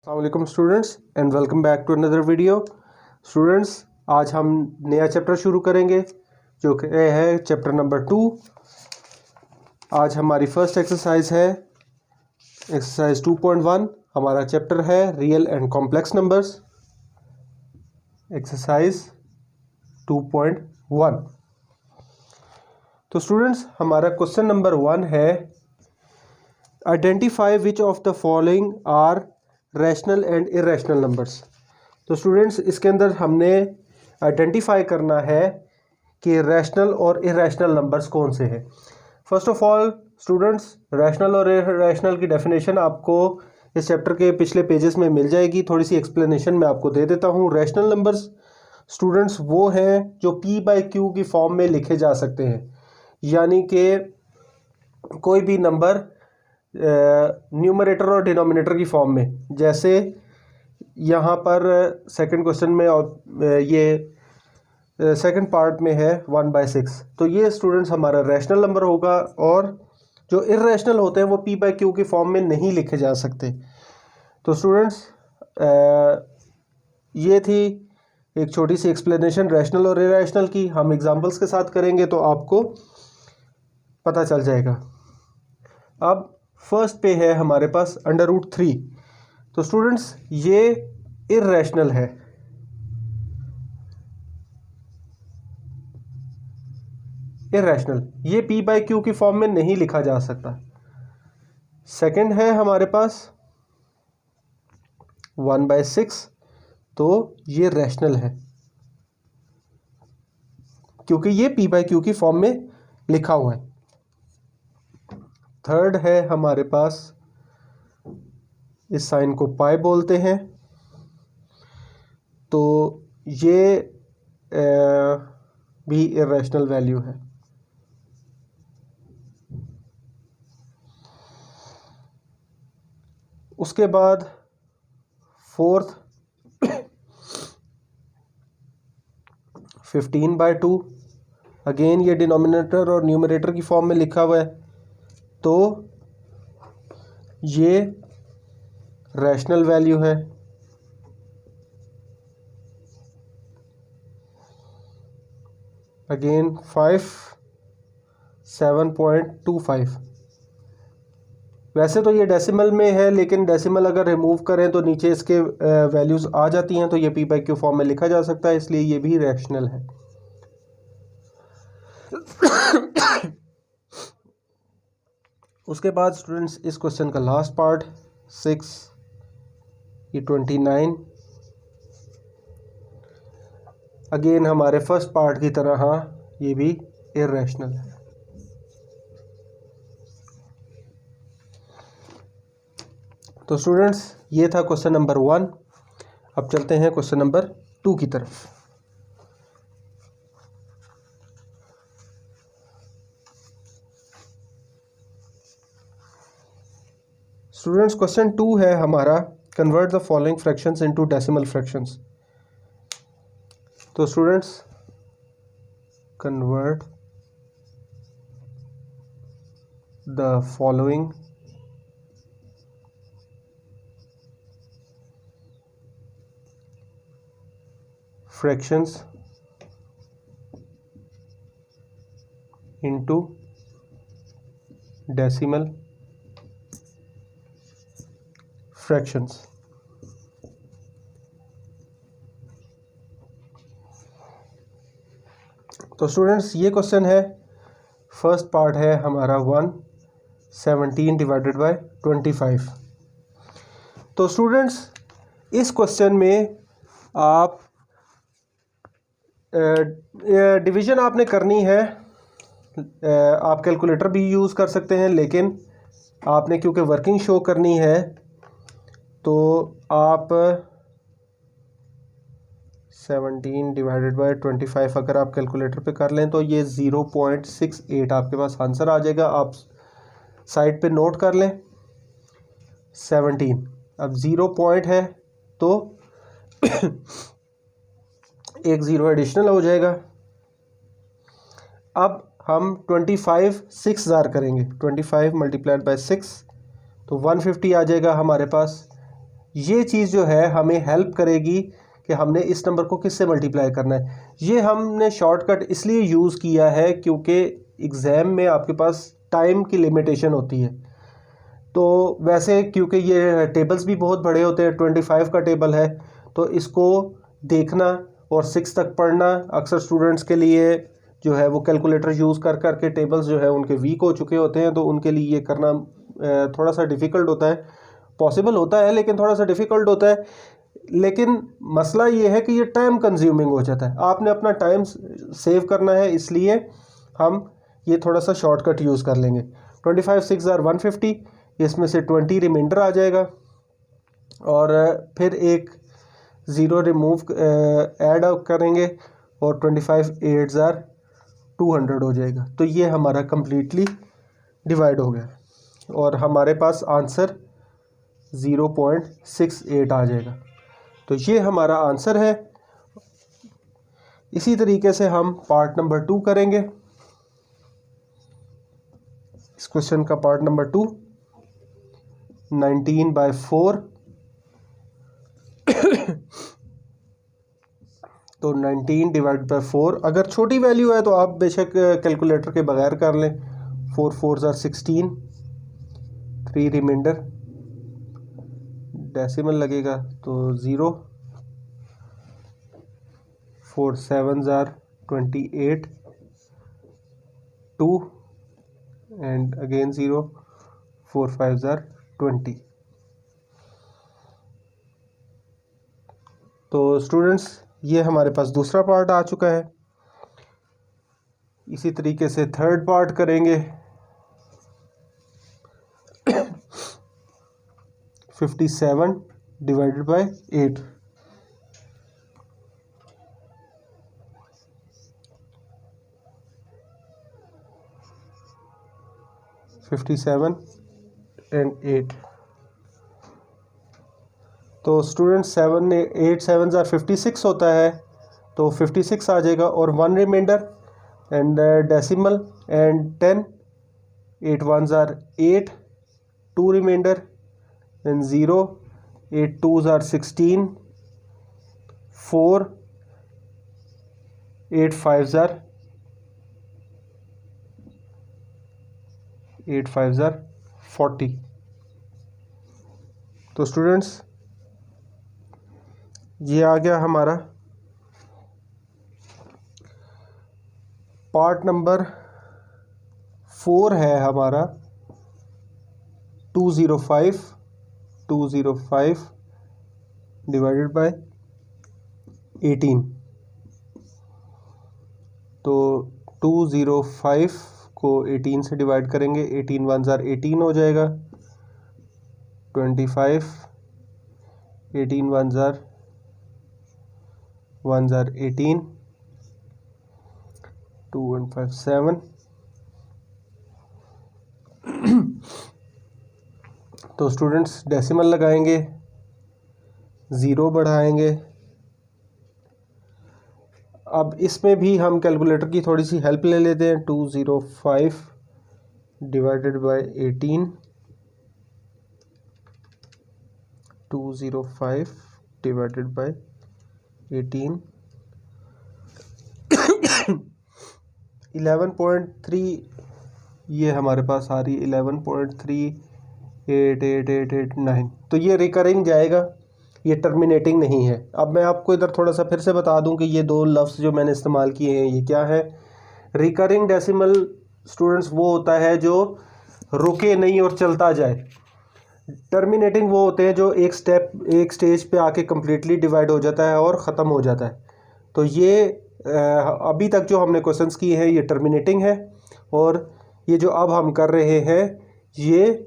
अस्सलाम students and welcome back to another video. Students, आज हम नया चैप्टर शुरू करेंगे जो कि है चैप्टर नंबर 2। आज हमारी फर्स्ट एक्सरसाइज है एक्सरसाइज 2.1। हमारा चैप्टर है real and complex numbers. Exercise 2.1। तो स्टूडेंट्स, हमारा क्वेश्चन नंबर 1 है identify which of the following are rational and irrational numbers. तो स्टूडेंट्स, इसके अंदर हमने आइडेंटिफाई करना है कि रैशनल और इरेशनल नंबर्स कौन से हैं। First of all students, rational और इरेशनल की डेफिनेशन आपको इस चैप्टर के पिछले पेजेस में मिल जाएगी। थोड़ी सी एक्सप्लेनेशन मैं आपको दे देता हूँ। रैशनल नंबर्स स्टूडेंट्स वो हैं जो P/Q की फॉर्म में लिखे जा सकते हैं, यानी कि कोई भी नंबर न्यूमरेटर और डिनोमिनेटर की फॉर्म में। जैसे यहाँ पर सेकंड क्वेश्चन में ये सेकंड पार्ट में है 1/6, तो ये स्टूडेंट्स हमारा रैशनल नंबर होगा। और जो इरेशनल होते हैं वो P/Q की फॉर्म में नहीं लिखे जा सकते। तो स्टूडेंट्स, ये थी एक छोटी सी एक्सप्लेनेशन रैशनल और इरेशनल की। हम एग्जांपल्स के साथ करेंगे तो आपको पता चल जाएगा। अब फर्स्ट पे है हमारे पास √3। तो स्टूडेंट्स, ये इरेशनल है। इरेशनल, ये P/Q की फॉर्म में नहीं लिखा जा सकता। सेकंड है हमारे पास 1/6, तो ये रैशनल है क्योंकि ये P/Q की फॉर्म में लिखा हुआ है। थर्ड है हमारे पास, इस साइन को पाई बोलते हैं, तो ये भी इरेशनल वैल्यू है। उसके बाद फोर्थ 15/2। अगेन ये डिनोमिनेटर और न्यूमरेटर की फॉर्म में लिखा हुआ है, तो ये रैशनल वैल्यू है। अगेन 5 7.25। वैसे तो ये डेसिमल में है, लेकिन डेसिमल अगर रिमूव करें तो नीचे इसके वैल्यूज़ आ जाती हैं, तो ये P/Q फॉर्म में लिखा जा सकता है, इसलिए ये भी रैशनल है। उसके बाद स्टूडेंट्स, इस क्वेश्चन का लास्ट पार्ट 6, ये 29। अगेन हमारे फर्स्ट पार्ट की तरह हाँ, ये भी इरेशनल है। तो स्टूडेंट्स, ये था क्वेश्चन नंबर 1। अब चलते हैं क्वेश्चन नंबर 2 की तरफ। स्टूडेंट्स, क्वेश्चन 2 है हमारा convert the following fractions into decimal fractions. तो students, convert the following fractions into decimal fractions। तो स्टूडेंट्स, ये क्वेश्चन है, फर्स्ट पार्ट है हमारा 117/25। तो स्टूडेंट्स, इस क्वेश्चन में आप डिवीज़न आपने करनी है। आप कैलकुलेटर भी यूज़ कर सकते हैं, लेकिन आपने क्योंकि वर्किंग शो करनी है तो आप 17/25 अगर आप कैलकुलेटर पे कर लें तो ये 0.68 आपके पास आंसर आ जाएगा। आप साइड पे नोट कर लें 17। अब 0 पॉइंट है तो एक 0 एडिशनल हो जाएगा। अब हम 25 6000 करेंगे, 25 × 6 तो 150 आ जाएगा हमारे पास। ये चीज़ जो है हमें हेल्प करेगी कि हमने इस नंबर को किससे मल्टीप्लाई करना है। ये हमने शॉर्टकट इसलिए यूज़ किया है क्योंकि एग्ज़ाम में आपके पास टाइम की लिमिटेशन होती है। तो वैसे क्योंकि ये टेबल्स भी बहुत बड़े होते हैं, 25 का टेबल है, तो इसको देखना और 6 तक पढ़ना अक्सर स्टूडेंट्स के लिए जो है वो कैलकुलेटर यूज़ कर कर के टेबल्स जो है उनके वीक हो चुके होते हैं, तो उनके लिए ये करना थोड़ा सा डिफ़िकल्ट होता है। पॉसिबल होता है लेकिन थोड़ा सा डिफ़िकल्ट होता है। लेकिन मसला ये है कि ये टाइम कंज्यूमिंग हो जाता है, आपने अपना टाइम सेव करना है, इसलिए हम ये थोड़ा सा शॉर्टकट यूज़ कर लेंगे। 25 6 ज़ार 150, इसमें से 20 रिमाइंडर आ जाएगा और फिर एक ज़ीरो रिमूव ऐड करेंगे और 25 8 ज़ार 200 हो जाएगा। तो ये हमारा कम्प्लीटली डिवाइड हो गया और हमारे पास आंसर 0.68 आ जाएगा। तो ये हमारा आंसर है। इसी तरीके से हम पार्ट नंबर 2 करेंगे। इस क्वेश्चन का पार्ट नंबर 2, 19/4। तो 19 डिवाइड बाई 4, अगर छोटी वैल्यू है तो आप बेशक कैलकुलेटर के बगैर कर लें। 4 4 ज़ार 16, 3 रिमाइंडर, डेसिमल लगेगा तो 0, 4 7 ज़ार 28, 2 एंड अगेन 0, 4 5 ज़ार 20। तो स्टूडेंट्स ये हमारे पास दूसरा पार्ट आ चुका है। इसी तरीके से थर्ड पार्ट करेंगे। 57 डिवाइडेड बाय 8। एंड 8। तो स्टूडेंट 7 8 7 ज़ार 56 होता है, तो 56 आ जाएगा और 1 रिमाइंडर एंड डेसिमल एंड 10, 8 1 ज़ार 8, 2 रिमाइंडर एंड 0, 8 2 ज़ार 16, 4, 8 5 ज़ार 40। तो स्टूडेंट्स ये आ गया हमारा पार्ट नंबर 4 है हमारा 205 डिवाइडेड बाय 18। तो 205 को 18 से डिवाइड करेंगे, 18 1 ज़ार 18 हो जाएगा, 25, 18 1 ज़ार 18, 2 1 5 7। तो स्टूडेंट्स डेसिमल लगाएंगे, 0 बढ़ाएंगे। अब इसमें भी हम कैलकुलेटर की थोड़ी सी हेल्प ले लेते हैं। 205 डिवाइडेड बाय 18, 205 डिवाइडेड बाय 18, 11.3 ये हमारे पास आ रही 11.3888889। तो ये रिकरिंग जाएगा, ये टर्मिनेटिंग नहीं है। अब मैं आपको इधर थोड़ा सा फिर से बता दूं कि ये दो लफ्ज़ जो मैंने इस्तेमाल किए हैं ये क्या है। रिकरिंग डेसिमल स्टूडेंट्स वो होता है जो रुके नहीं और चलता जाए। टर्मिनेटिंग वो होते हैं जो एक स्टेज पे आके कम्प्लीटली डिवाइड हो जाता है और ख़त्म हो जाता है। तो ये अभी तक जो हमने क्वेश्चंस किए हैं ये टर्मिनेटिंग है, और ये जो अब हम कर रहे हैं ये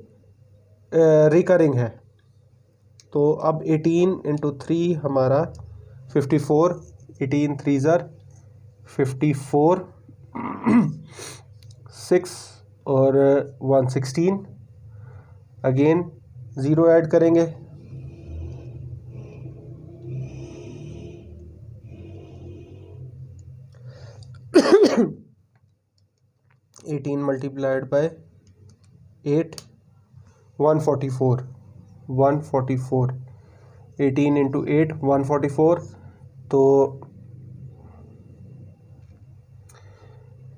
रिकरिंग है। तो अब 18 × 3 हमारा 54, 18 3 ज़ार 54, 6 और 116, अगेन 0 ऐड करेंगे, 18 मल्टीप्लाइड बाय 8, 144, 18 इंटू 8 144, तो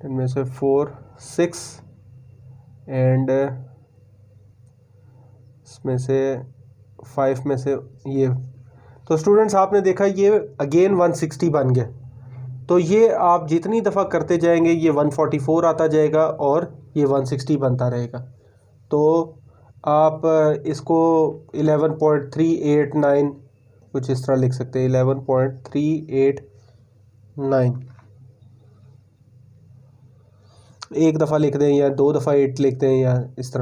इनमें से 4 6 एंड इसमें से 5 में से ये। तो स्टूडेंट्स आपने देखा ये अगेन 160 बन गया। तो ये आप जितनी दफ़ा करते जाएंगे ये 144 आता जाएगा और ये 160 बनता रहेगा। तो आप इसको 11.389 कुछ इस तरह लिख सकते हैं, 11.389 एक दफ़ा लिख दें या 2 दफ़ा 8 लिख दें या इस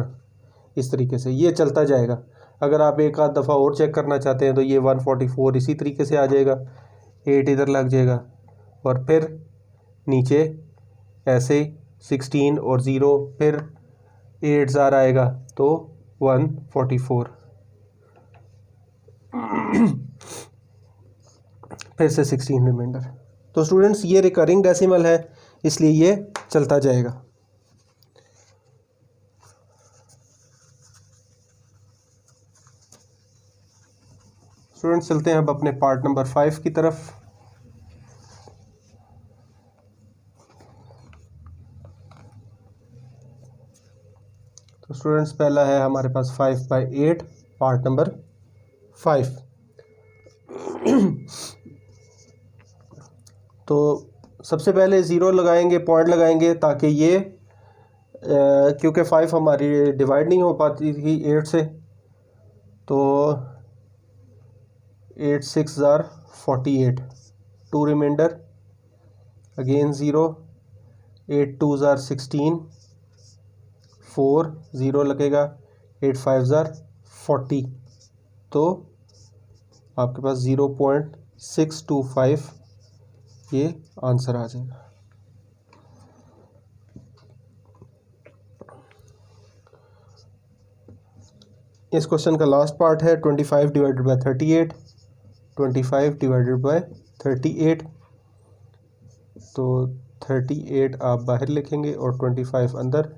तरीके से ये चलता जाएगा। अगर आप एक आध दफ़ा और चेक करना चाहते हैं तो ये 144 इसी तरीके से आ जाएगा, 8 इधर लग जाएगा और फिर नीचे ऐसे 16 और 0 फिर 8 ज़ार आएगा तो 144 फिर से 16 रिमाइंडर। तो स्टूडेंट्स ये रिकरिंग डेसिमल है इसलिए ये चलता जाएगा। स्टूडेंट्स चलते हैं अब अपने पार्ट नंबर 5 की तरफ। तो स्टूडेंट्स पहला है हमारे पास 5/8 पार्ट नंबर 5। तो सबसे पहले ज़ीरो लगाएंगे, पॉइंट लगाएंगे ताकि ये क्योंकि 5 हमारी डिवाइड नहीं हो पाती थी 8 से, तो 8 6 ज़ार 48, 2 रिमाइंडर अगेन 0, 8 2 ज़ार 16, 4 0 लगेगा, 8 5 ज़ार 40, तो आपके पास 0.625 ये आंसर आ जाएगा। इस क्वेश्चन का लास्ट पार्ट है 25 डिवाइडेड बाय 38, 25 डिवाइडेड बाय 38। तो 38 आप बाहर लिखेंगे और 25 अंदर।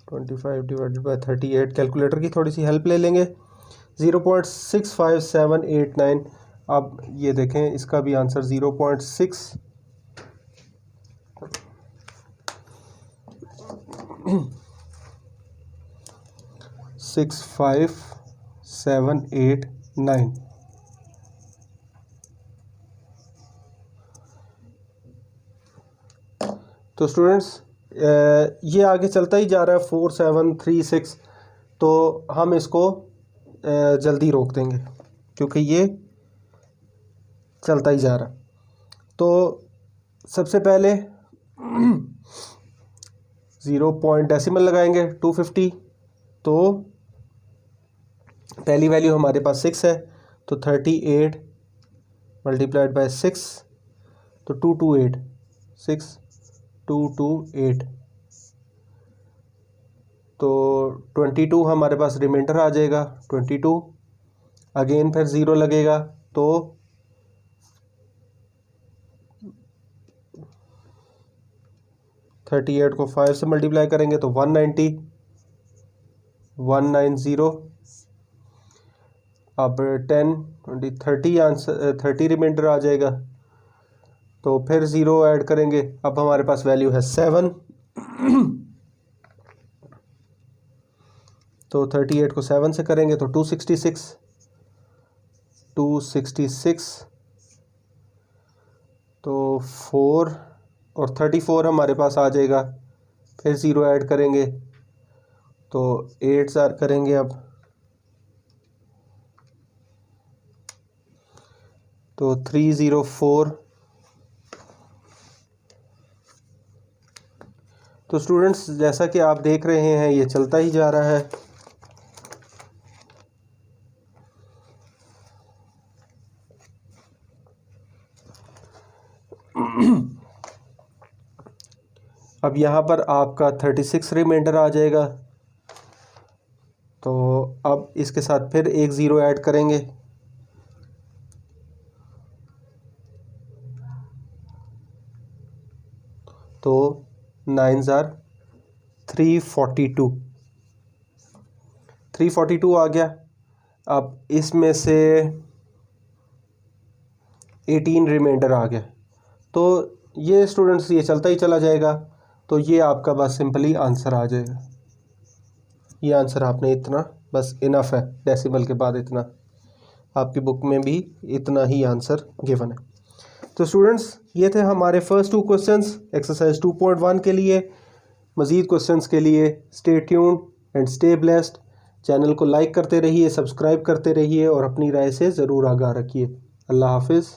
25 डिवाइडेड बाय 38, कैलकुलेटर की थोड़ी सी हेल्प ले लेंगे, 0.65789। अब ये देखें इसका भी आंसर 0.65789। तो स्टूडेंट्स ये आगे चलता ही जा रहा है 4736, तो हम इसको जल्दी रोक देंगे क्योंकि ये चलता ही जा रहा। तो सबसे पहले 0 पॉइंट डेसिमल लगाएंगे 250। तो पहली वैल्यू हमारे पास 6 है, तो 38 मल्टीप्लाइड बाय 6, तो 228, 6228, तो 22 हमारे पास रिमाइंडर आ जाएगा 22। अगेन फिर 0 लगेगा तो 38 को 5 से मल्टीप्लाई करेंगे तो 190, 190। अब 10 20 30 आंसर 30 रिमाइंडर आ जाएगा, तो फिर 0 ऐड करेंगे। अब हमारे पास वैल्यू है 7, तो 38 को 7 से करेंगे तो 266, 266, तो 4 और 34 हमारे पास आ जाएगा। फिर 0 ऐड करेंगे तो 8 ज़ार करेंगे अब, तो 304। तो स्टूडेंट्स जैसा कि आप देख रहे हैं ये चलता ही जा रहा है। अब यहाँ पर आपका 36 रिमाइंडर आ जाएगा, तो अब इसके साथ फिर एक 0 ऐड करेंगे, तो 9 ज़ार 342, 342 आ गया। अब इसमें से 18 रिमाइंडर आ गया। तो ये स्टूडेंट्स ये चलता ही चला जाएगा। तो ये आपका बस सिंपली आंसर आ जाएगा। ये आंसर आपने इतना बस इनफ है, डेसिमल के बाद इतना, आपकी बुक में भी इतना ही आंसर गिवन है। तो स्टूडेंट्स ये थे हमारे फर्स्ट 2 क्वेश्चंस एक्सरसाइज 2.1 के लिए। मज़ीद क्वेश्चंस के लिए stay tuned and stay blessed. Channel को लाइक करते रहिए, सब्सक्राइब करते रहिए और अपनी राय से ज़रूर आगाह रखिए। अल्लाह हाफिज़।